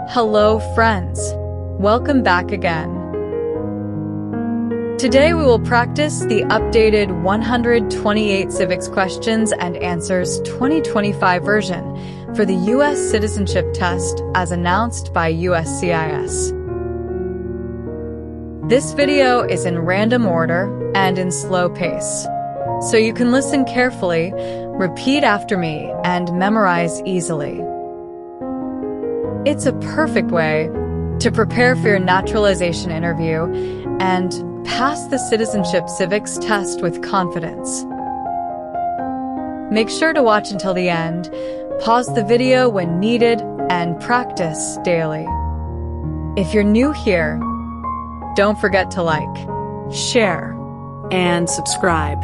Hello, friends. Welcome back again. Today we will practice the updated 128 Civics Questions and Answers 2025 version for the U.S. Citizenship Test as announced by USCIS. This video is in random order and in slow pace, so you can listen carefully, repeat after me, and memorize easily. It's a perfect way to prepare for your naturalization interview and pass the Citizenship Civics Test with confidence. Make sure to watch until the end, pause the video when needed, and practice daily. If you're new here, don't forget to like, share, and subscribe.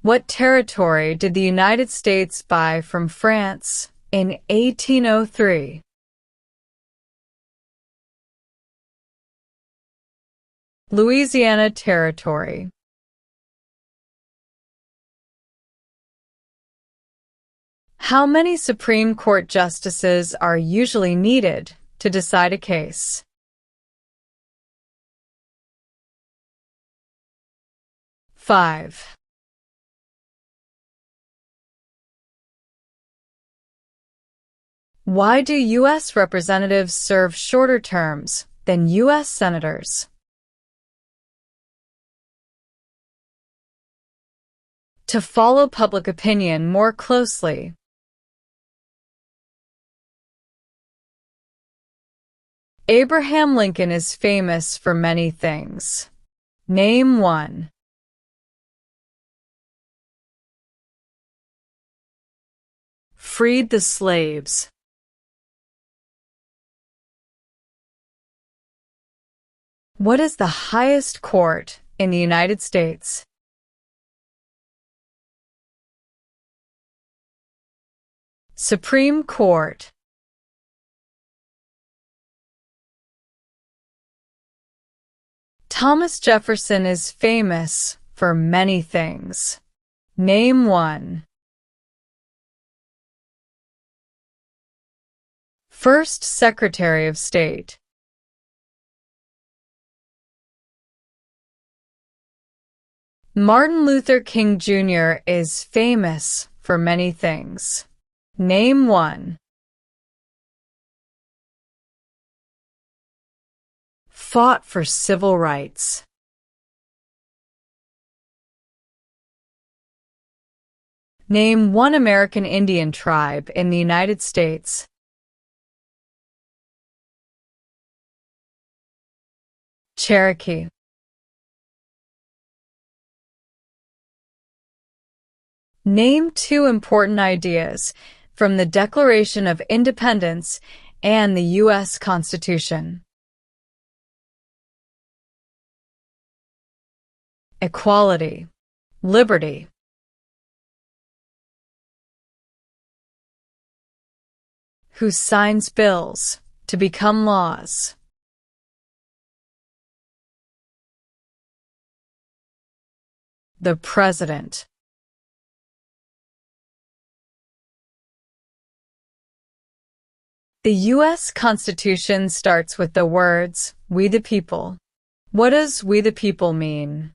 What territory did the United States buy from France in 1803? Louisiana Territory. How many Supreme Court justices are usually needed to decide a case? 5. Why do U.S. representatives serve shorter terms than U.S. senators? To follow public opinion more closely. Abraham Lincoln is famous for many things. Name one. Freed the slaves. What is the highest court in the United States? Supreme Court. Thomas Jefferson is famous for many things. Name one. First Secretary of State. Martin Luther King Jr. is famous for many things. Name one. Fought for civil rights. Name one American Indian tribe in the United States. Cherokee. Name two important ideas from the Declaration of Independence and the U.S. Constitution. Equality, liberty. Who signs bills to become laws? The President. The U.S. Constitution starts with the words, "We the people." What does "we the people" mean?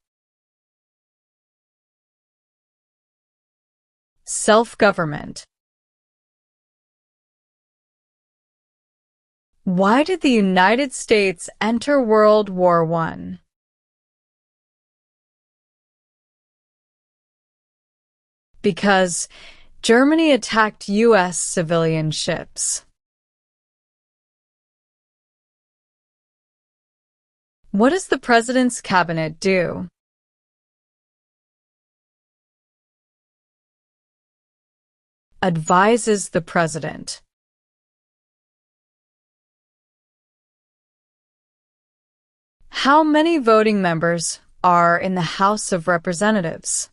Self-government. Why did the United States enter World War I? Because Germany attacked U.S. civilian ships. What does the President's cabinet do? Advises the President. How many voting members are in the House of Representatives?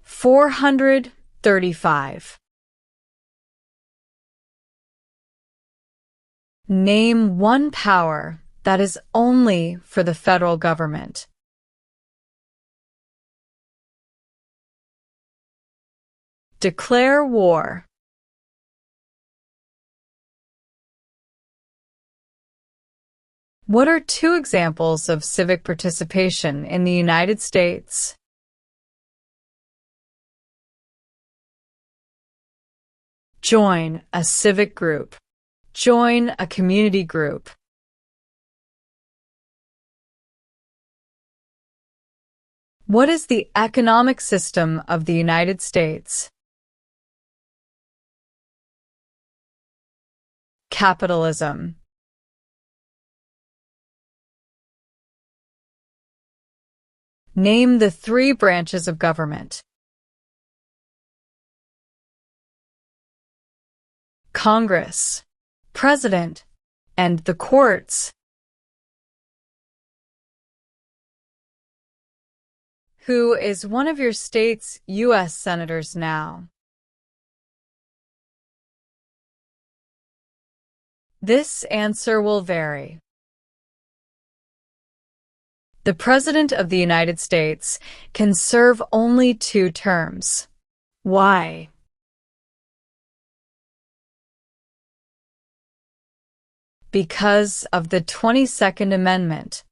435. Name one power that is only for the federal government. Declare war. What are two examples of civic participation in the United States? Join a civic group. Join a community group. What is the economic system of the United States? Capitalism. Name the three branches of government. Congress, President, and the courts. Who is one of your state's U.S. senators now? This answer will vary. The President of the United States can serve only 2 terms. Why? Because of the 22nd Amendment.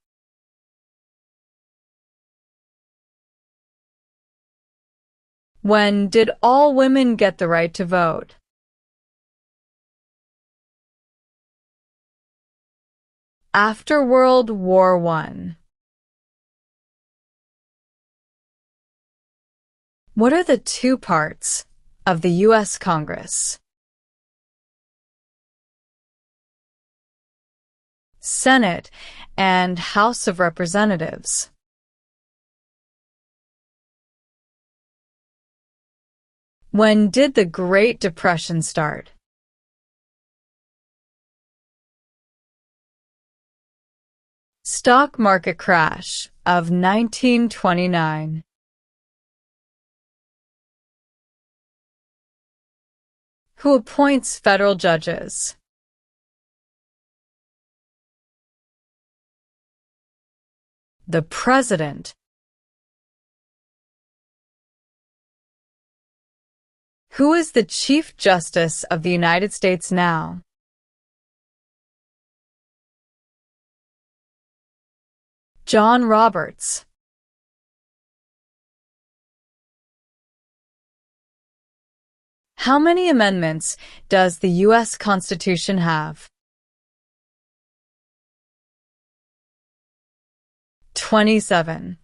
When did all women get the right to vote? After World War I. What are the 2 parts of the U.S. Congress? Senate and House of Representatives. When did the Great Depression start? Stock market crash of 1929. Who appoints federal judges? The President. Who is the Chief Justice of the United States now? John Roberts. How many amendments does the U.S. Constitution have? 27.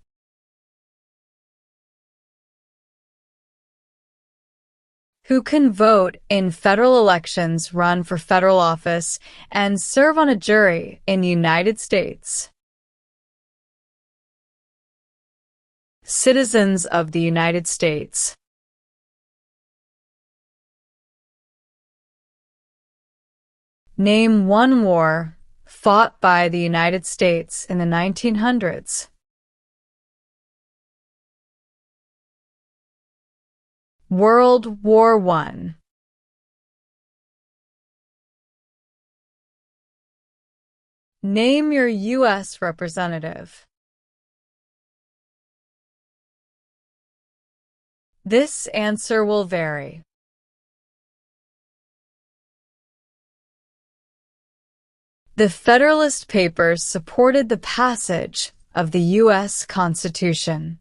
Who can vote in federal elections, run for federal office, and serve on a jury in the United States? Citizens of the United States. Name one war fought by the United States in the 1900s. World War I. Name your U.S. representative. This answer will vary. The Federalist Papers supported the passage of the U.S. Constitution.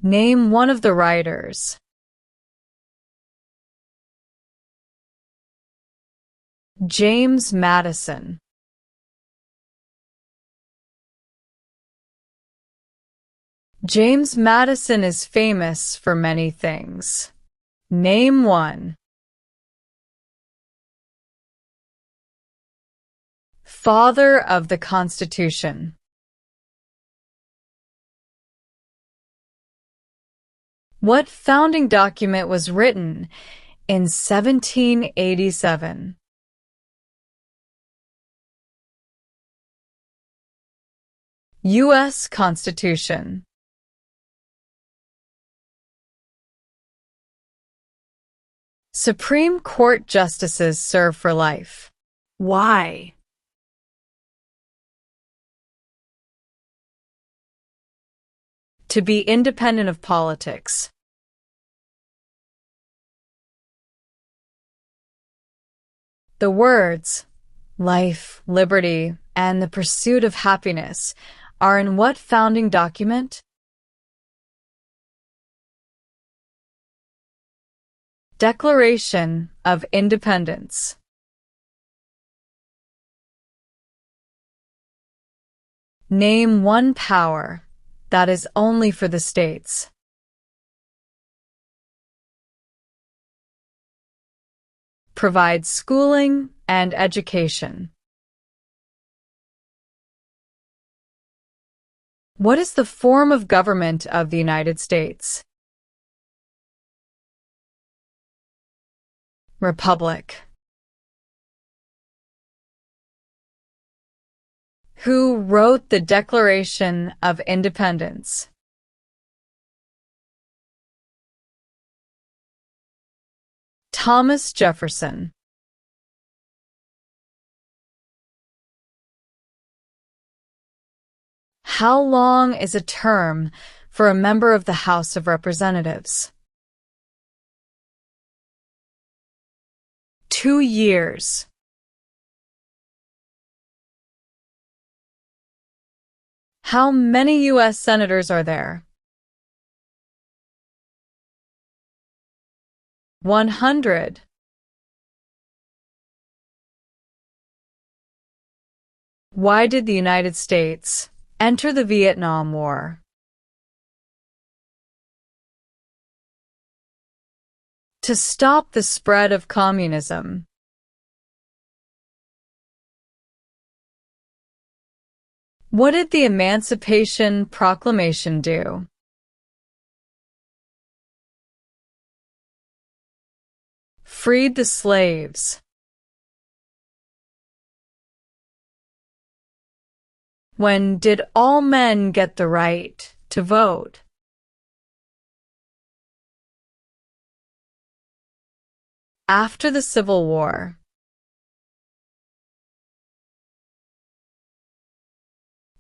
Name one of the writers. James Madison. James Madison is famous for many things. Name one. Father of the Constitution. What founding document was written in 1787? U.S. Constitution. Supreme Court justices serve for life. Why? To be independent of politics. The words life, liberty, and the pursuit of happiness are in what founding document? Declaration of Independence. Name one power that is only for the states. Provide schooling and education. What is the form of government of the United States? Republic. Who wrote the Declaration of Independence? Thomas Jefferson. How long is a term for a member of the House of Representatives? 2 years. How many U.S. senators are there? 100. Why did the United States enter the Vietnam War? To stop the spread of communism. What did the Emancipation Proclamation do? Freed the slaves. When did all men get the right to vote? After the Civil War.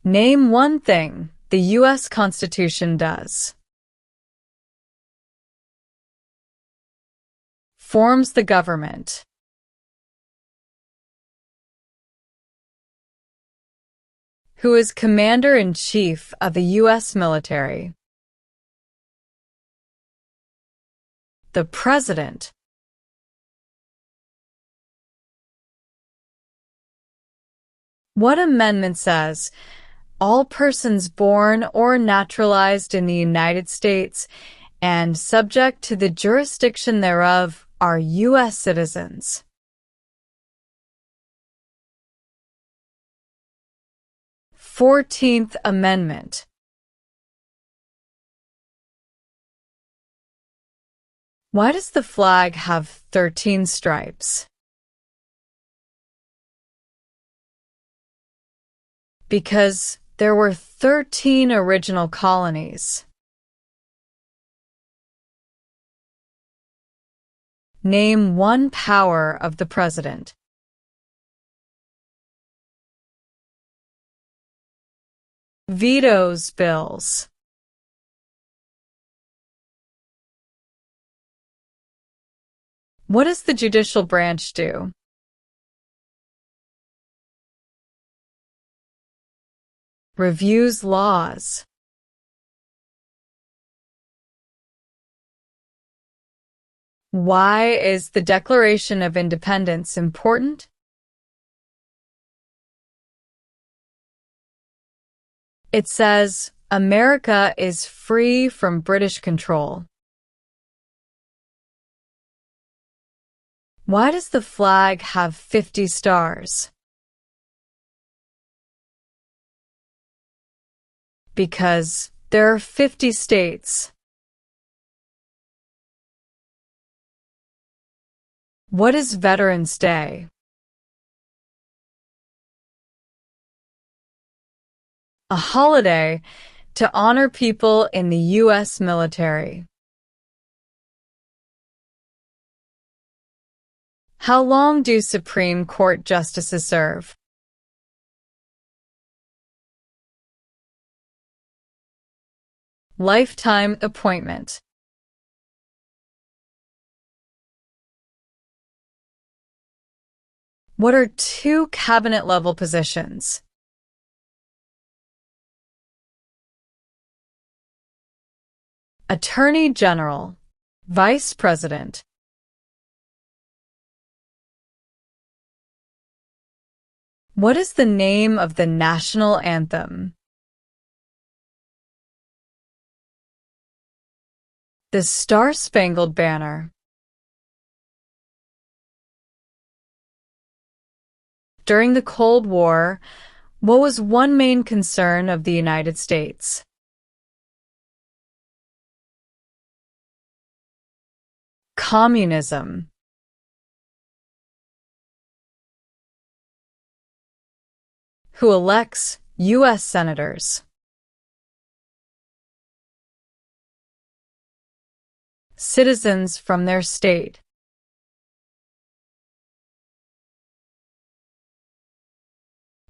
Name one thing the U.S. Constitution does. Forms the government. Who is Commander-in-Chief of the U.S. military? The President. What amendment says, all persons born or naturalized in the United States and subject to the jurisdiction thereof are U.S. citizens? Fourteenth Amendment. Why does the flag have 13 stripes? Because there were 13 original colonies. Name one power of the President. Vetoes bills. What does the judicial branch do? Reviews laws. Why is the Declaration of Independence important? It says, America is free from British control. Why does the flag have 50 stars? Because there are 50 states. What is Veterans Day? A holiday to honor people in the U.S. military. How long do Supreme Court justices serve? Lifetime appointment. What are two cabinet-level positions? Attorney General, Vice President. What is the name of the national anthem? The Star-Spangled Banner. During the Cold War, what was one main concern of the United States? Communism. Who elects U.S. senators? Citizens from their state.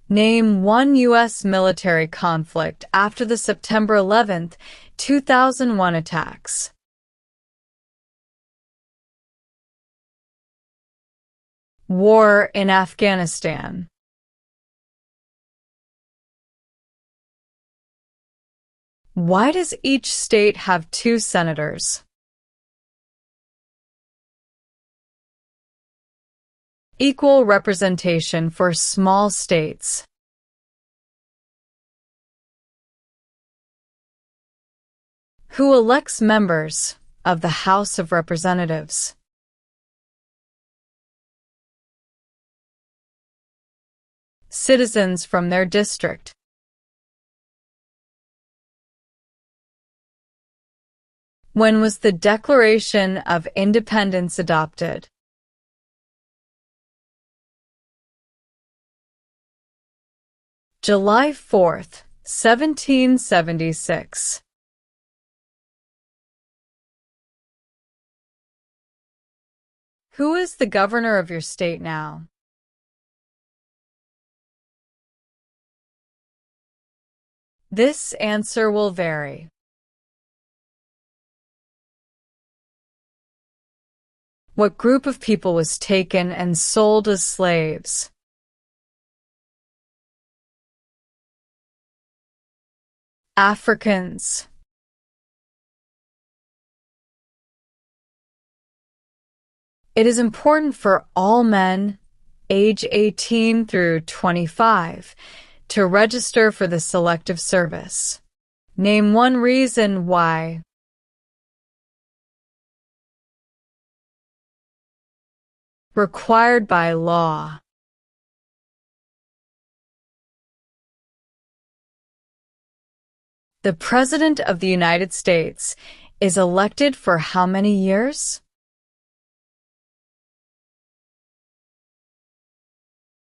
Name one U.S. military conflict after the September 11, 2001 attacks. War in Afghanistan. Why does each state have 2 senators? Equal representation for small states. Who elects members of the House of Representatives? Citizens from their district. When was the Declaration of Independence adopted? July 4, 1776. Who is the governor of your state now? This answer will vary. What group of people was taken and sold as slaves? Africans. It is important for all men, age 18 through 25, to register for the Selective Service. Name one reason why. Required by law. The President of the United States is elected for how many years?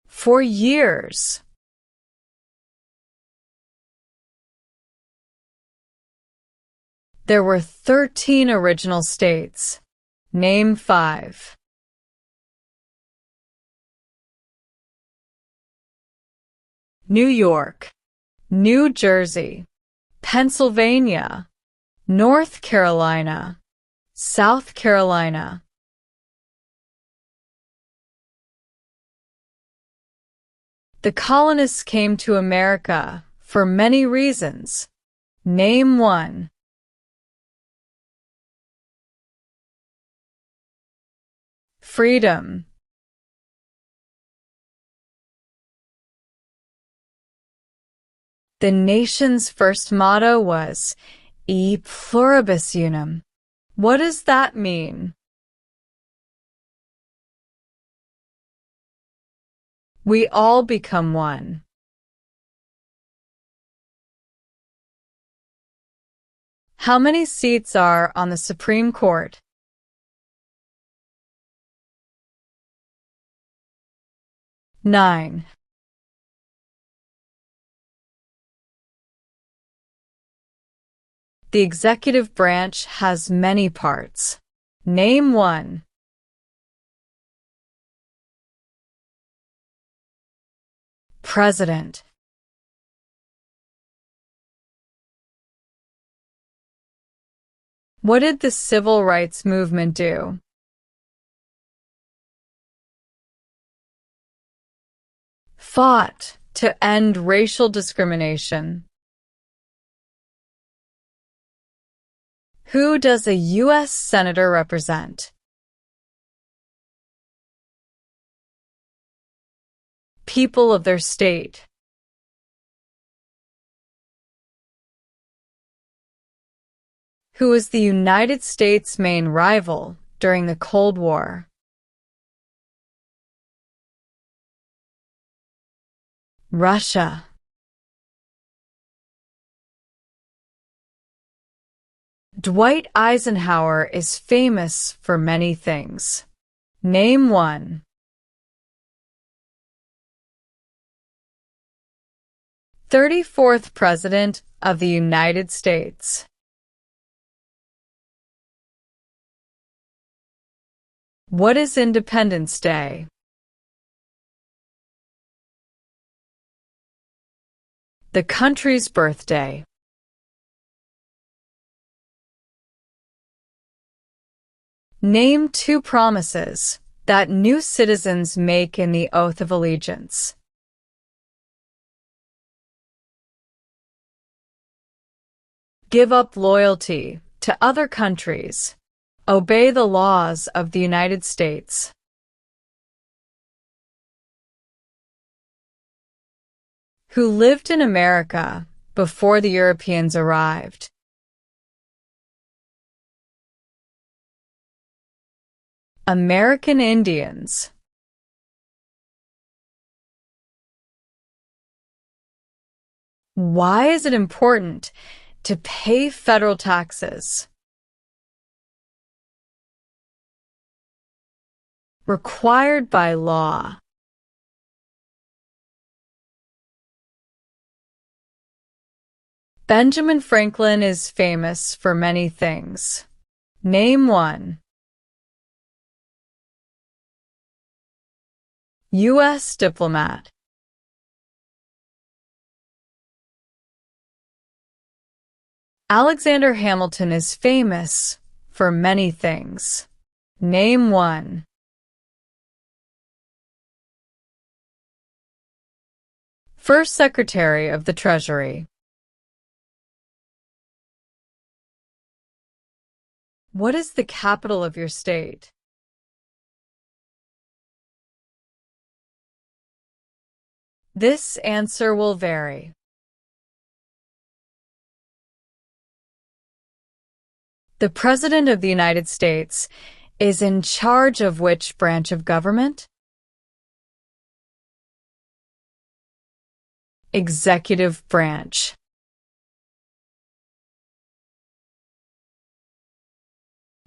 4 years. There were 13 original states. Name 5. New York, New Jersey, Pennsylvania, North Carolina, South Carolina. The colonists came to America for many reasons. Name one. Freedom. The nation's first motto was E pluribus unum. What does that mean? We all become one. How many seats are on the Supreme Court? 9. The executive branch has many parts. Name one. President. What did the Civil Rights Movement do? fought to end racial discrimination? Who does a U.S. Senator represent? People of their state. Who was the United States' main rival during the Cold War? Russia. Dwight Eisenhower is famous for many things. Name one. 34th President of the United States. What is Independence Day? The country's birthday. Name two promises that new citizens make in the Oath of Allegiance. Give up loyalty to other countries. Obey the laws of the United States. Who lived in America before the Europeans arrived? American Indians. Why is it important to pay federal taxes? Required by law. Benjamin Franklin is famous for many things. Name one. U.S. diplomat. Alexander Hamilton is famous for many things. Name one. First Secretary of the Treasury. What is the capital of your state? This answer will vary. The President of the United States is in charge of which branch of government? Executive branch.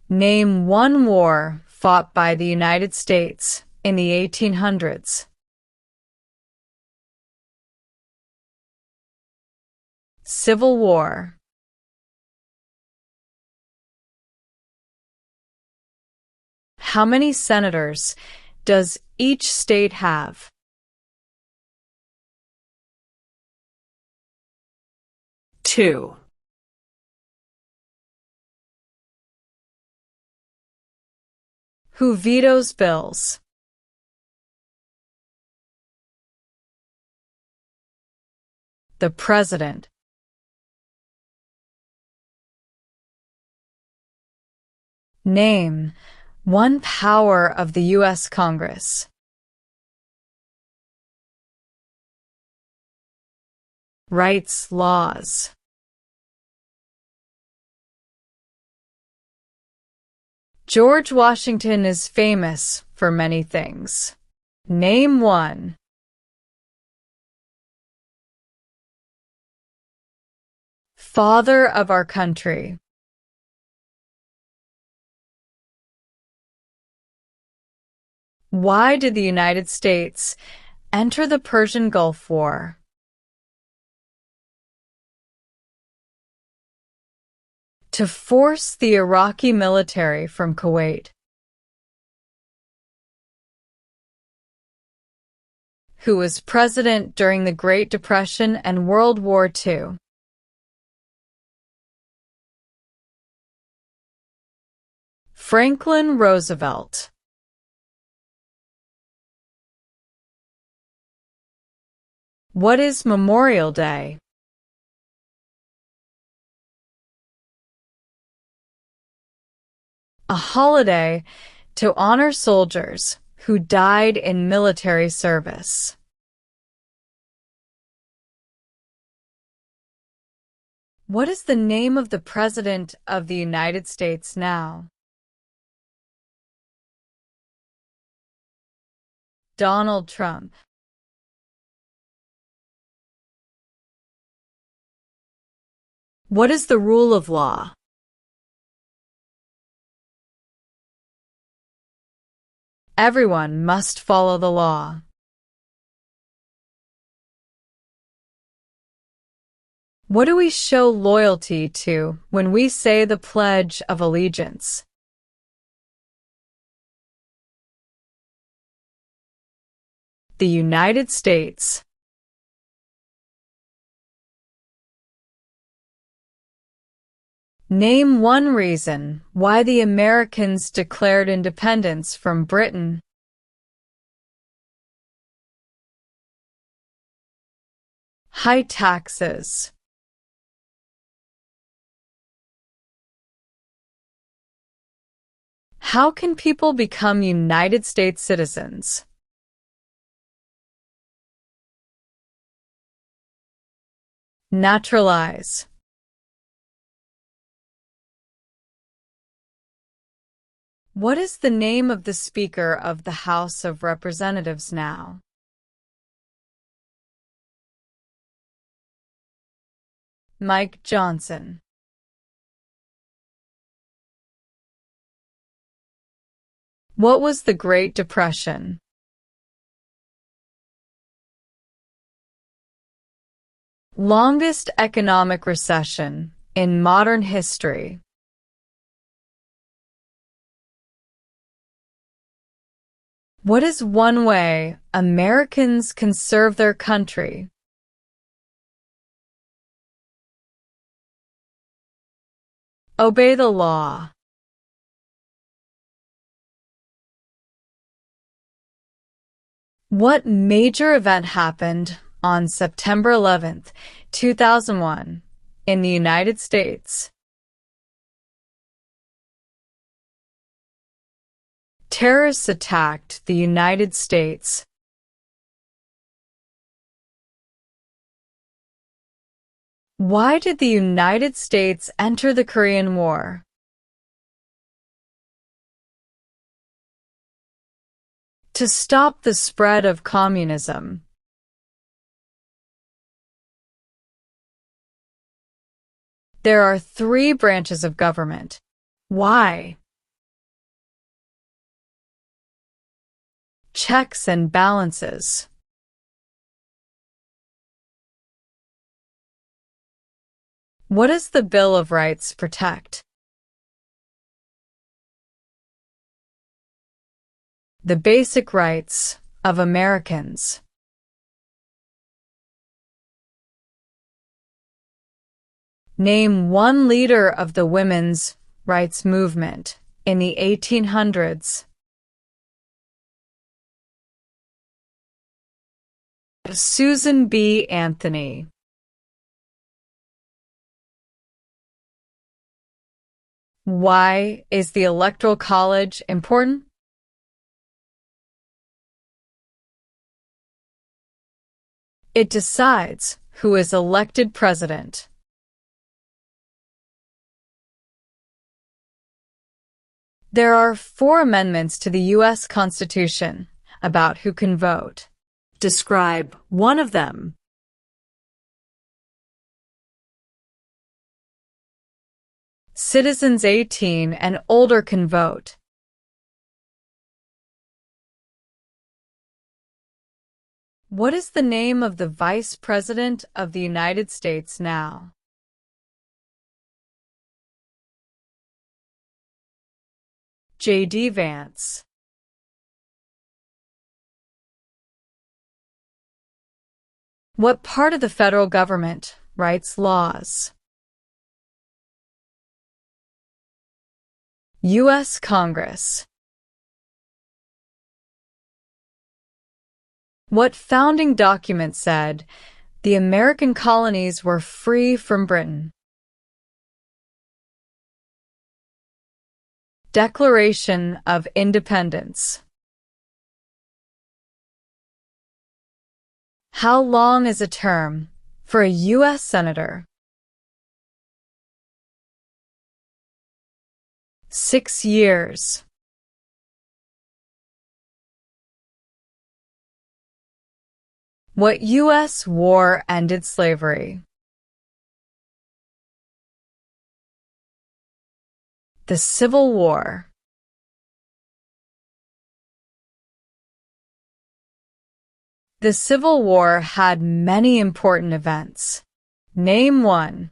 Name one war fought by the United States in the 1800s. Civil War. How many senators does each state have? Two. Who vetoes bills? The President. Name one power of the U.S. Congress. Writes laws. George Washington is famous for many things. Name one. Father of our country. Why did the United States enter the Persian Gulf War? To force the Iraqi military from Kuwait. Who was president during the Great Depression and World War II? Franklin Roosevelt. What is Memorial Day? A holiday to honor soldiers who died in military service. What is the name of the President of the United States now? Donald Trump. What is the rule of law? Everyone must follow the law. What do we show loyalty to when we say the Pledge of Allegiance? The United States. Name one reason why the Americans declared independence from Britain. High taxes. How can people become United States citizens? Naturalize. What is the name of the Speaker of the House of Representatives now? Mike Johnson. What was the Great Depression? Longest economic recession in modern history. What is one way Americans can serve their country? Obey the law. What major event happened on September 11, 2001, in the United States? Terrorists attacked the United States. Why did the United States enter the Korean War? To stop the spread of communism. There are 3 branches of government. Why? Checks and balances. What does the Bill of Rights protect? The basic rights of Americans. Name one leader of the women's rights movement in the 1800s. Susan B. Anthony. Why is the Electoral College important? It decides who is elected president. There are 4 amendments to the U.S. Constitution about who can vote. Describe one of them. Citizens 18 and older can vote. What is the name of the Vice President of the United States now? J.D. Vance. What part of the federal government writes laws? U.S. Congress. What founding document said the American colonies were free from Britain? Declaration of Independence. How long is a term for a U.S. Senator? 6 years. What U.S. war ended slavery? The Civil War. The Civil War had many important events. Name one.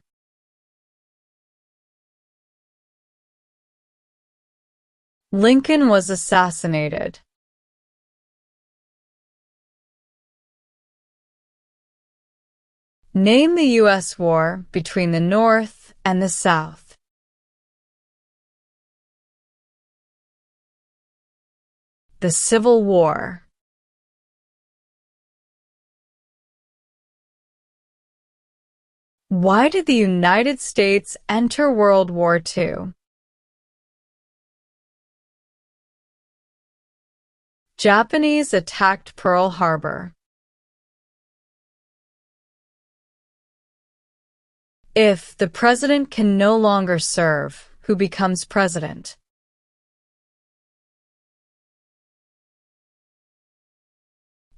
Lincoln was assassinated. Name the U.S. war between the North and the South. The Civil War. Why did the United States enter World War II? Japanese attacked Pearl Harbor. If the president can no longer serve, who becomes president?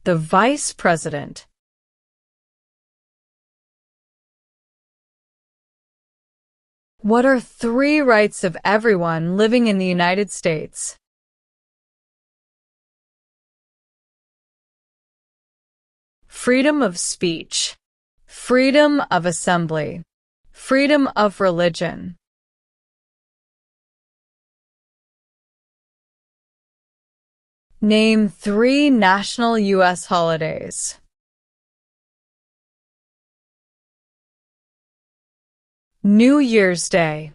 The vice president. What are 3 rights of everyone living in the United States? Freedom of speech, freedom of assembly, freedom of religion. Name 3 national U.S. holidays. New Year's Day,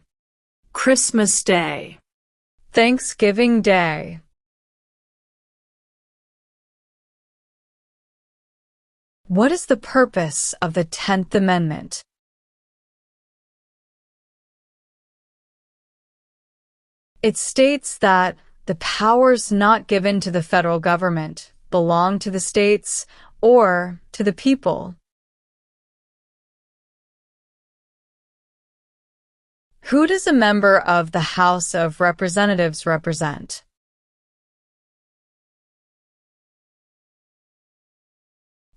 Christmas Day, Thanksgiving Day. What is the purpose of the 10th Amendment? It states that the powers not given to the federal government belong to the states or to the people. Who does a member of the House of Representatives represent?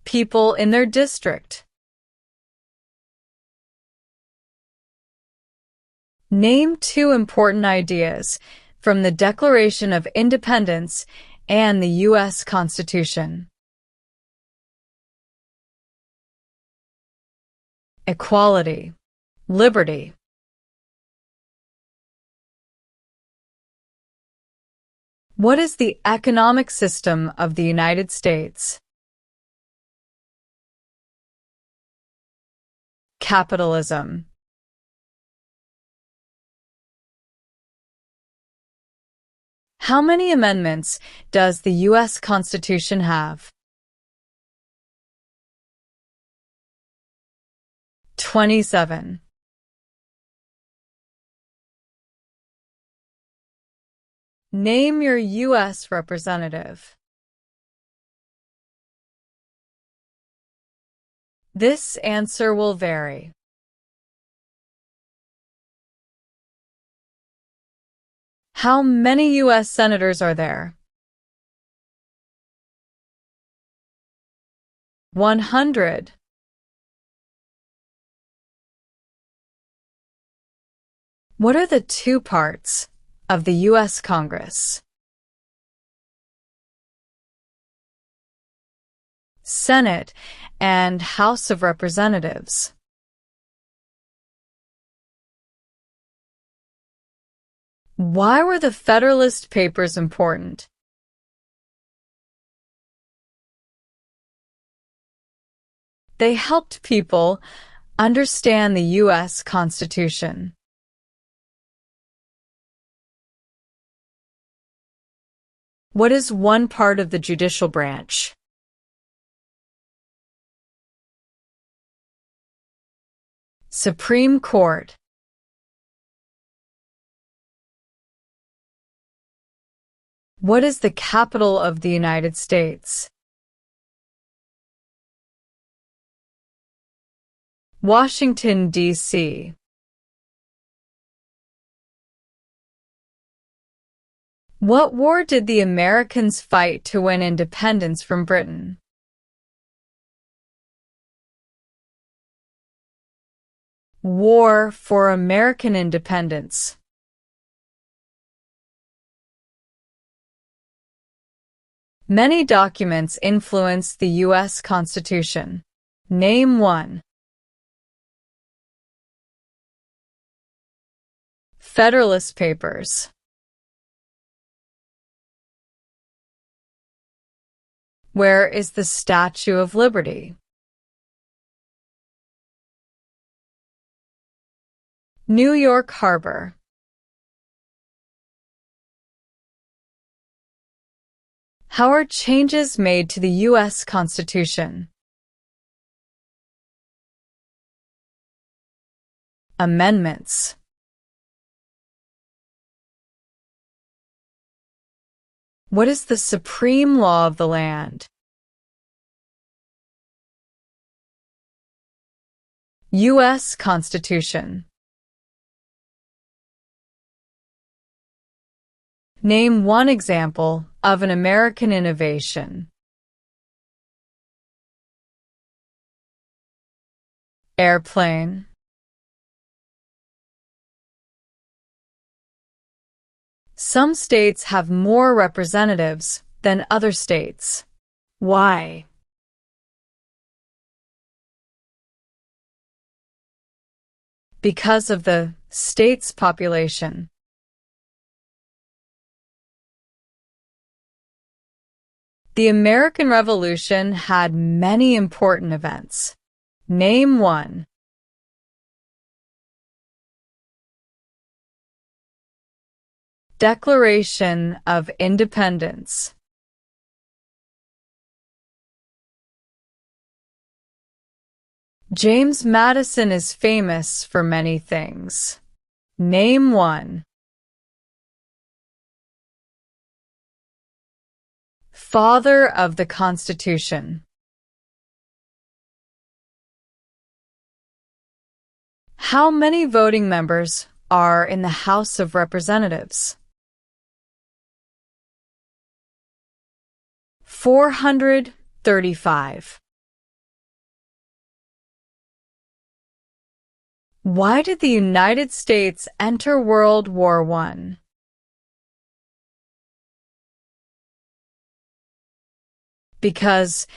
People in their district. Name 2 important ideas from the Declaration of Independence and the U.S. Constitution. Equality, liberty. What is the economic system of the United States? Capitalism. How many amendments does the U.S. Constitution have? 27. Name your U.S. representative. This answer will vary. How many U.S. senators are there? 100. What are the 2 parts of the U.S. Congress? Senate and House of Representatives. Why were the Federalist Papers important? They helped people understand the U.S. Constitution. What is one part of the judicial branch? Supreme Court. What is the capital of the United States? Washington, D.C. What war did the Americans fight to win independence from Britain? War for American Independence. Many documents influence the U.S. Constitution. Name one. Federalist Papers. Where is the Statue of Liberty? New York Harbor. How are changes made to the U.S. Constitution? Amendments. What is the supreme law of the land? U.S. Constitution. Name one example of an American innovation. Airplane. Some states have more representatives than other states. Why? Because of the state's population. The American Revolution had many important events. Name one. Declaration of Independence. James Madison is famous for many things. Name one. Father of the Constitution. How many voting members are in the House of Representatives? 435. Why did the United States enter World War I? Because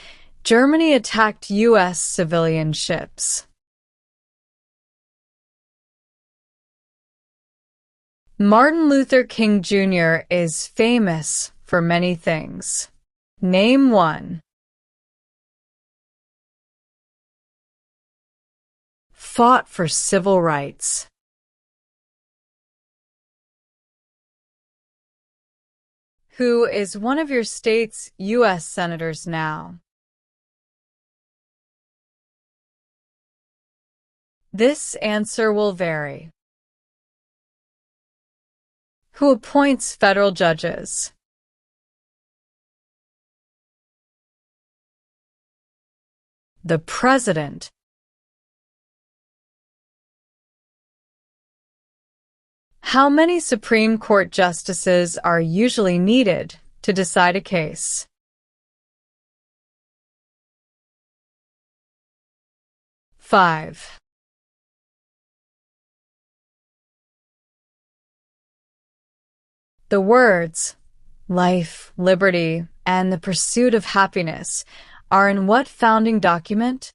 Germany attacked U.S. civilian ships. Martin Luther King Jr. is famous for many things. Name one. Fought for civil rights. Who is one of your state's U.S. senators now? This answer will vary. Who appoints federal judges? The President. How many Supreme Court justices are usually needed to decide a case? 5. The words life, liberty, and the pursuit of happiness are in what founding document?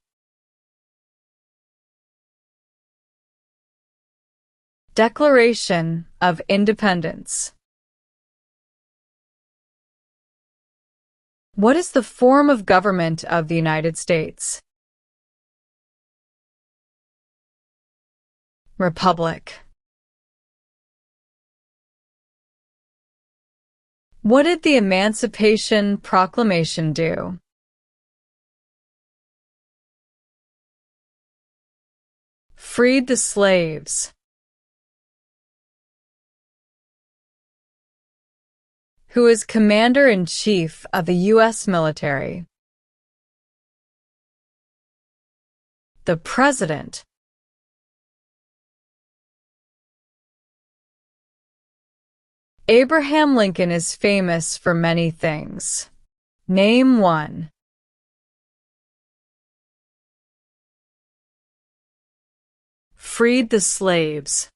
Declaration of Independence. What is the form of government of the United States? Republic. What did the Emancipation Proclamation do? Freed the slaves. Who is Commander-in-Chief of the U.S. military? The President. Abraham Lincoln is famous for many things. Name one. Freed the slaves.